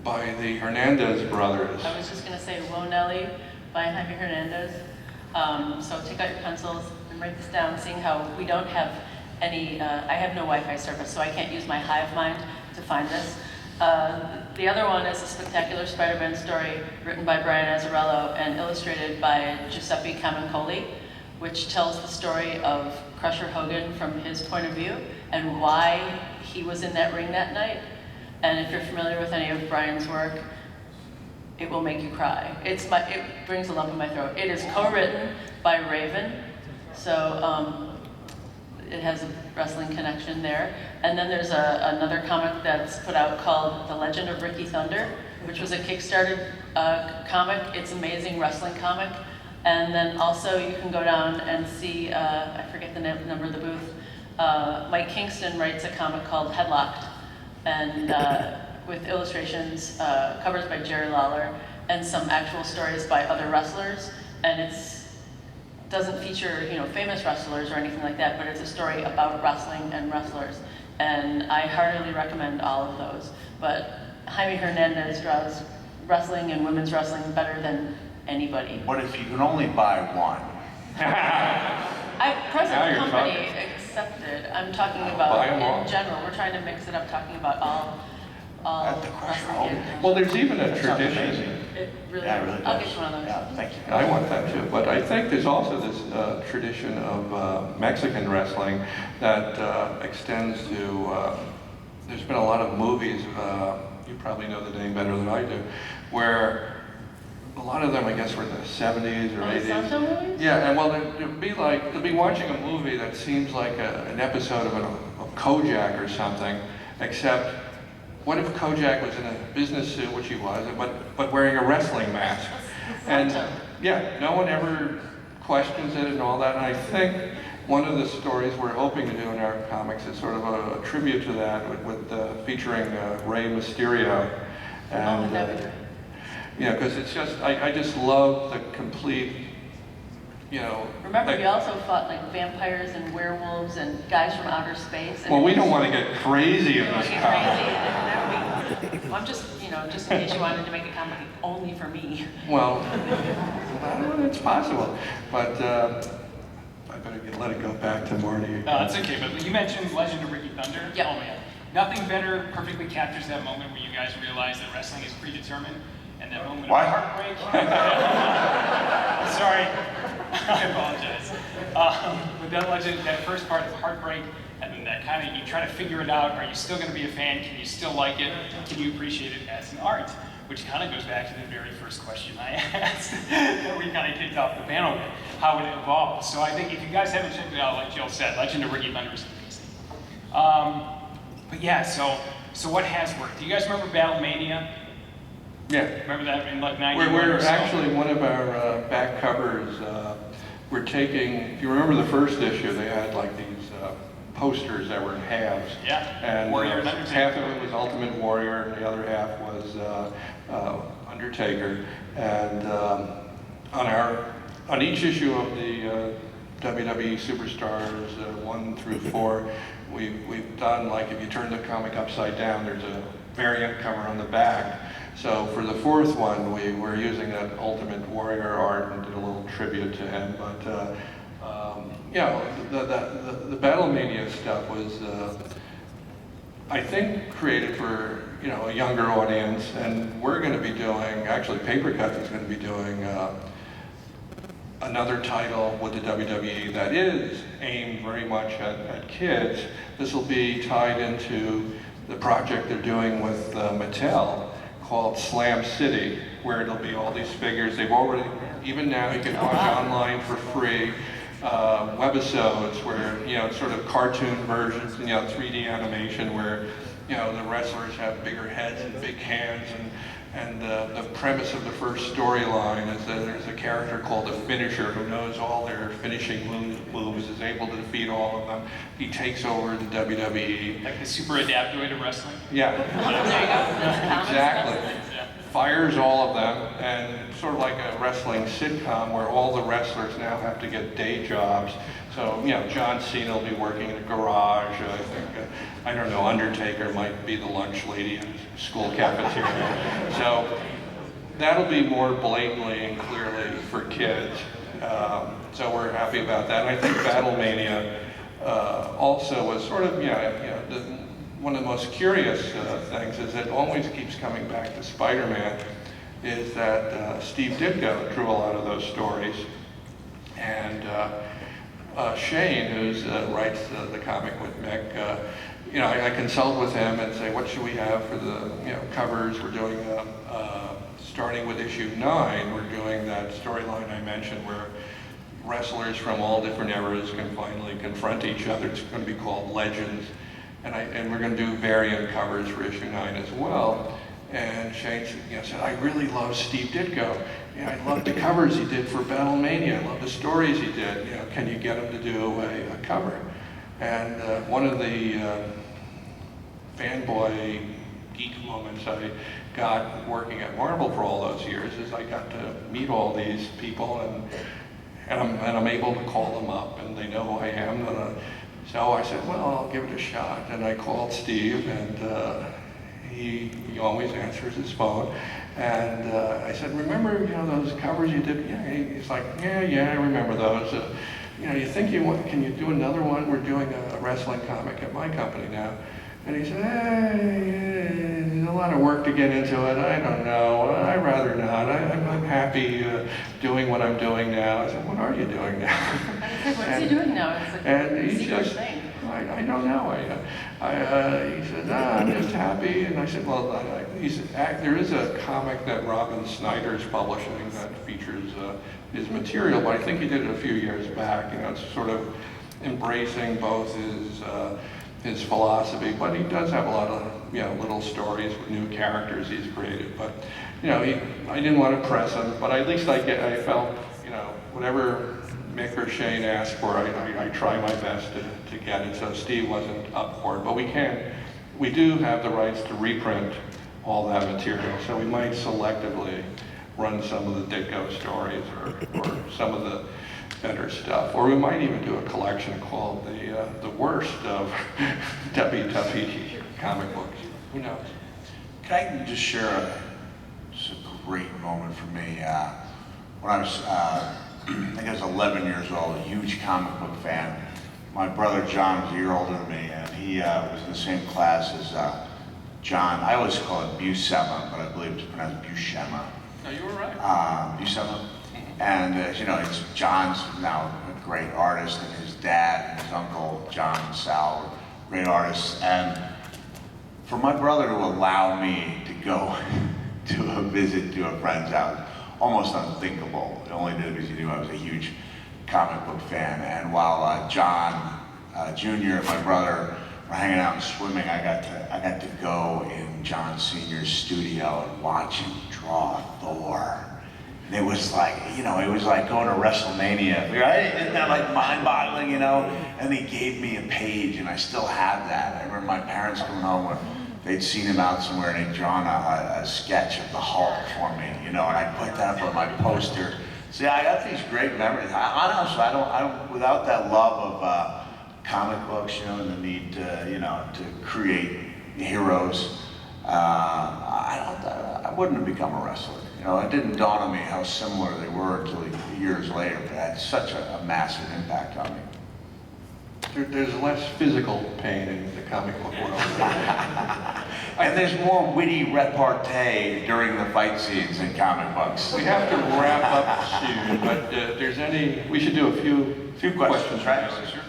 by the Hernandez brothers. I was just going to say, Whoa Nelly by Jaime Hernandez. So take out your pencils and write this down, seeing how we don't have any, I have no Wi-Fi service, so I can't use my hive mind to find this. The other one is a spectacular Spider-Man story written by Brian Azzarello and illustrated by Giuseppe Camuncoli, which tells the story of Crusher Hogan from his point of view and why he was in that ring that night. And if you're familiar with any of Brian's work, it will make you cry. It brings a lump in my throat. It is co-written by Raven, so it has a wrestling connection there. And then there's another comic that's put out called The Legend of Ricky Thunder, which was a Kickstarter comic. It's an amazing wrestling comic. And then also you can go down and see, I forget the number of the booth, Mike Kingston writes a comic called Headlocked, and with illustrations, covers by Jerry Lawler, and some actual stories by other wrestlers. And it doesn't feature, you know, famous wrestlers or anything like that, but it's a story about wrestling and wrestlers. and I heartily recommend all of those. But Jaime Hernandez draws wrestling and women's wrestling better than anybody. What if you can only buy one? Present you're company talking. accepted. I'm talking Buy about 'em all. in general. We're trying to mix it up, talking about all At the Crusher wrestling Home. characters. Well, there's even a That sounds tradition. amazing. It really, Yeah, it really I'll does. get you one of those. Yeah, thank you. I want that too, but I think there's also this tradition of Mexican wrestling that extends to, there's been a lot of movies, you probably know the name better than I do, where a lot of them, I guess, were in the 70s or Oh, the 80s. Santo movies? Yeah, and well, they'll be watching a movie that seems like an episode of Kojak or something, except what if Kojak was in a business suit, which he was, but wearing a wrestling mask? And yeah, no one ever questions it and all that. And I think one of the stories we're hoping to do in our comics is sort of a tribute to that, with featuring Rey Mysterio. And that'd be great. yeah, because it's just I just love the complete, Remember, like- we also fought like vampires and werewolves and guys from outer space. And Well, we it don't was- want to get crazy We in don't want this to get comic. crazy. Well, I'm just, just in case you wanted to make a comic only for me. Well, I don't know, it's possible, but I better let it go back to Marty. No, that's okay, but you mentioned Legend of Ricky Thunder. Yep. Oh man, nothing better perfectly captures that moment where you guys realize that wrestling is predetermined, and that moment What? of heartbreak. Sorry, I apologize. With that first part of heartbreak, and then that kind of, you try to figure it out. Are you still going to be a fan? Can you still like it? Can you appreciate it as an art? Which kind of goes back to the very first question I asked that we kind of kicked off the panel with, how it evolved. So I think if you guys haven't checked it out, like Jill said, Legend of Ricky Thunder is amazing. But yeah, so what has worked? Do you guys remember Battlemania? Yeah. Remember that in like 91 We're or so? actually, one of our back covers, we're taking, if you remember the first issue, they had like these posters that were in halves. Yeah, And Warrior and Undertaker. half of it was Ultimate Warrior and the other half was Undertaker. And on each issue of the WWE Superstars 1 through 4, we've done, like, if you turn the comic upside down, there's a variant cover on the back. So for the fourth one, we were using that Ultimate Warrior art and did a little tribute to him. But yeah, the Battlemania stuff was, I think, created for a younger audience, and we're going to be doing, actually Paper Cuts is going to be doing another title with the WWE that is aimed very much at kids. This will be tied into the project they're doing with Mattel called Slam City, where it'll be all these figures. They've already, even now you can watch online for free, webisodes where, it's sort of cartoon versions, 3D animation where, the wrestlers have bigger heads and big hands, and the premise of the first storyline is that there's a character called the Finisher who knows all their finishing moves, is able to defeat all of them. He takes over the WWE. Like the super adaptoid of wrestling? Yeah. There you go. Exactly. Yeah. Fires all of them, and sort of like a wrestling sitcom where all the wrestlers now have to get day jobs. So, John Cena will be working in a garage. I think, I don't know, Undertaker might be the lunch lady in a school cafeteria. So that'll be more blatantly and clearly for kids. So we're happy about that. And I think Battlemania also was sort of, one of the most curious things is that it always keeps coming back to Spider-Man, is that Steve Ditko drew a lot of those stories. And Shane, who writes the comic with Mick, I consult with him and say, what should we have for the covers? We're doing, starting with issue 9, we're doing that storyline I mentioned where wrestlers from all different eras can finally confront each other. It's going to be called Legends. And we're going to do variant covers for issue 9 as well. And Shane said, I really love Steve Ditko. I love the covers he did for Battlemania. I love the stories he did. Can you get him to do a cover? And one of the fanboy geek moments I got working at Marvel for all those years is I got to meet all these people, and I'm able to call them up, and they know who I am. So I said, well, I'll give it a shot. And I called Steve, and he always answers his phone. And I said, remember, those covers you did? Yeah. He's like, yeah, I remember those. You think can you do another one? We're doing a wrestling comic at my company now. And he said, there's a lot of work to get into it. I don't know. I'd rather not. I'm happy doing what I'm doing now. I said, what are you doing now? What's he doing now? And he just, I don't know. He said, I'm just happy. And I said, well, there is a comic that Robin Snyder's publishing that features his material, but I think he did it a few years back. It's sort of embracing both his philosophy, but he does have a lot of little stories with new characters he's created. But I didn't want to press him, but at least I felt whatever Mick or Shane asked for, I try my best to get it. So Steve wasn't up for it, but we do have the rights to reprint all that material. So we might selectively run some of the Ditko stories or some of the better stuff, or we might even do a collection called the worst of WWE comic books. Who knows? Can I just share just a great moment for me? When I was, I think I was 11 years old, a huge comic book fan. My brother John was a year older than me, and he was in the same class as John. I always call it Buscema, but I believe it's pronounced Buscema. No, you were right. Buscema. And it's John's now a great artist, and his dad and his uncle, John and Sal, were great artists. And for my brother to allow me to go to a visit to a friend's house, almost unthinkable. He only did it because he knew I was a huge comic book fan. And while John Jr. and my brother were hanging out and swimming, I got to go in John Sr.'s studio and watch him draw Thor. And it was like, it was like going to WrestleMania, right? Isn't that like mind-boggling, And he gave me a page, and I still have that. I remember my parents coming home when they'd seen him out somewhere, and they'd drawn a sketch of the Hulk for me, and I put that up on my poster. See, I got these great memories. Honestly, I don't, without that love of comic books, and the need to create heroes, I wouldn't have become a wrestler. It didn't dawn on me how similar they were until years later, but it had such a massive impact on me. There's less physical pain in the comic book world. And there's more witty repartee during the fight scenes in comic books. We have to wrap up soon, but we should do a few questions, right? Sure.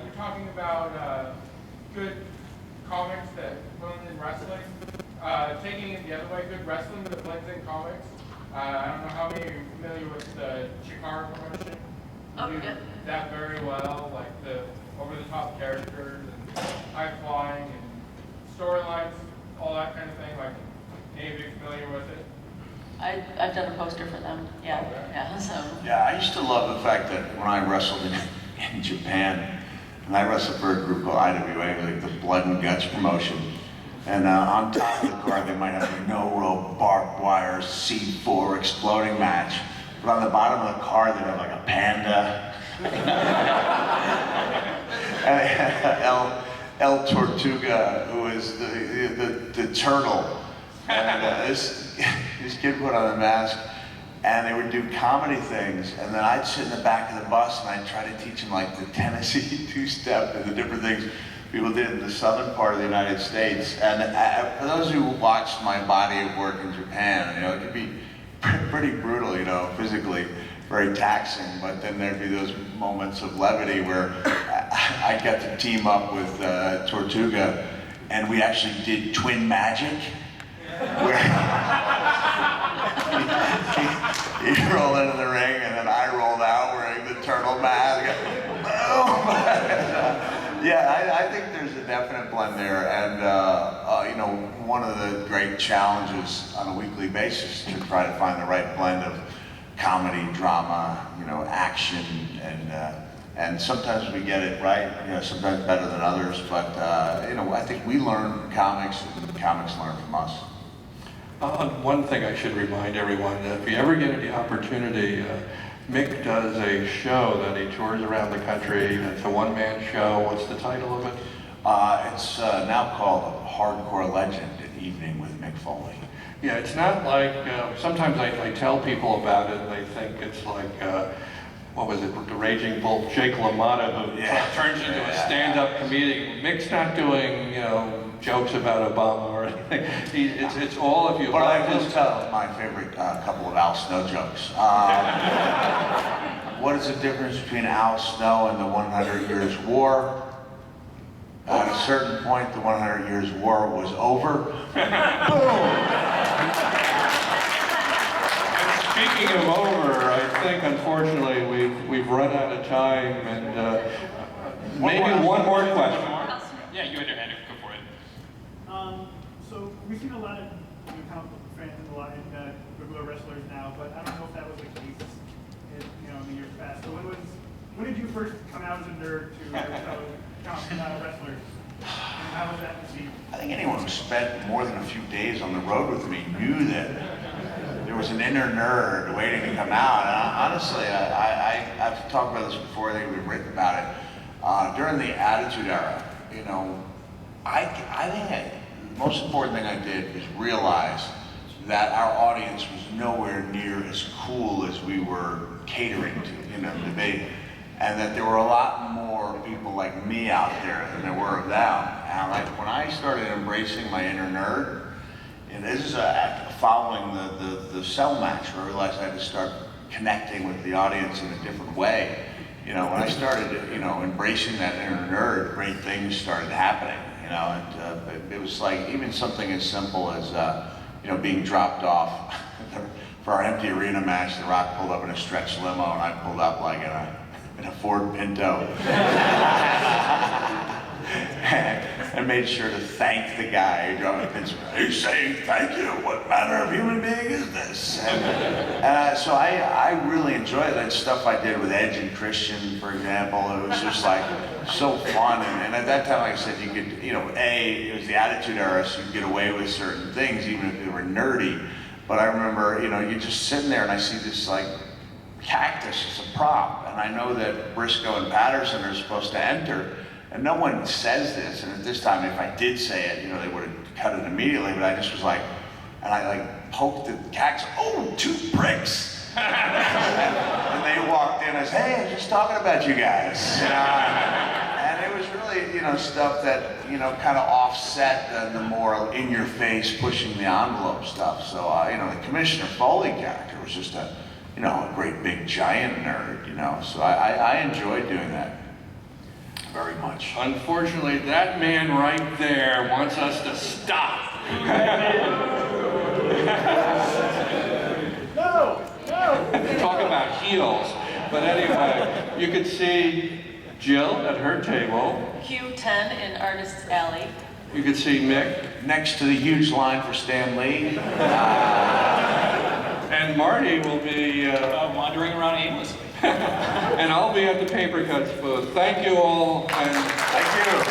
You're talking about good comics that blend in wrestling. Taking it the other way, good wrestling that blends in comics. I don't know how many are familiar with the Chikara promotion. Oh, Do yeah. that very well, like the over-the-top characters and high-flying and storylines, all that kind of thing. Like, any of you familiar with it? I've done a poster for them. Yeah, Okay. yeah. So Yeah, I used to love the fact that when I wrestled in Japan, and I wrestled for a group called IWA, like the Blood and Guts promotion. And on top of the card, they might have a no-rope, barbed wire, C4 exploding match. But on the bottom of the card, they'd have like a panda. And they had El Tortuga, who is the turtle. And this kid put on a mask, and they would do comedy things. And then I'd sit in the back of the bus, and I'd try to teach them like the Tennessee two-step and the different things people did in the southern part of the United States. And for those who watched my body of work in Japan, it could be pretty brutal, physically, very taxing. But then there'd be those moments of levity where I got to team up with Tortuga, and we actually did twin magic. Where he rolled into the ring, and then I rolled out wearing the turtle mask. Boom! Yeah, I think there's a definite blend there, and one of the great challenges on a weekly basis is to try to find the right blend of comedy, drama, action, and sometimes we get it right, sometimes better than others, but I think we learn from comics, and comics learn from us. One thing I should remind everyone, that if you ever get the opportunity Mick does a show that he tours around the country. It's a one-man show. What's the title of it? It's now called Hardcore Legend, an evening with Mick Foley. Yeah, it's not like, sometimes I tell people about it and they think it's like, what was it, the Raging Bull, Jake LaMotta, who turns into a stand-up comedian. Mick's not doing, jokes about Obama or anything. It's all of you. But I will tell my favorite couple of Al Snow jokes. What is the difference between Al Snow and the 100 Years' War? At a certain point, the 100 Years' War was over. Speaking of over, I think unfortunately we've run out of time, and maybe one more question. Yeah, you had your hand up. Go for it. So we've seen a lot of comic book fans and a lot of regular wrestlers now, but I don't know if that was the case in the years past. So when did you first come out as a nerd to fellow wrestlers? And how was that received? I think anyone who spent more than a few days on the road with me knew that there was an inner nerd waiting to come out. And honestly, I've talked about this before. I think we've written about it. During the Attitude Era, I think the most important thing I did was realize that our audience was nowhere near as cool as we were catering to. And that there were a lot more people like me out there than there were of them. And when I started embracing my inner nerd, and this is following the cell match, where I realized I had to start connecting with the audience in a different way. When I started, embracing that inner nerd, great things started happening. And it was like even something as simple as being dropped off for our empty arena match. The Rock pulled up in a stretch limo, and I pulled up like in a Ford Pinto. And made sure to thank the guy who drove me. He's saying thank you. What manner of human being is this? And so I really enjoyed that stuff I did with Edge and Christian, for example. It was just like so fun. And at that time, like I said, you could, it was the Attitude Era, so you could get away with certain things, even if they were nerdy. But I remember, you're just sitting there and I see this like cactus as a prop. And I know that Briscoe and Patterson are supposed to enter. And no one says this, and at this time, if I did say it, they would have cut it immediately, but I just was like, and I poked the cactus, 2 bricks! And they walked in, I said, hey, I was just talking about you guys. And it was really, stuff that, kind of offset the more in-your-face, pushing the envelope stuff. So, the Commissioner Foley character was just a great big giant nerd, so I enjoyed doing that. Very much. Unfortunately, that man right there wants us to stop. No! Talk about heels. But anyway, you could see Jill at her table. Q10 in Artist's Alley. You could see Mick. Next to the huge line for Stan Lee. And Marty will be Wandering around aimlessly. and I'll be at the paper cuts booth. Thank you all, and Thank you.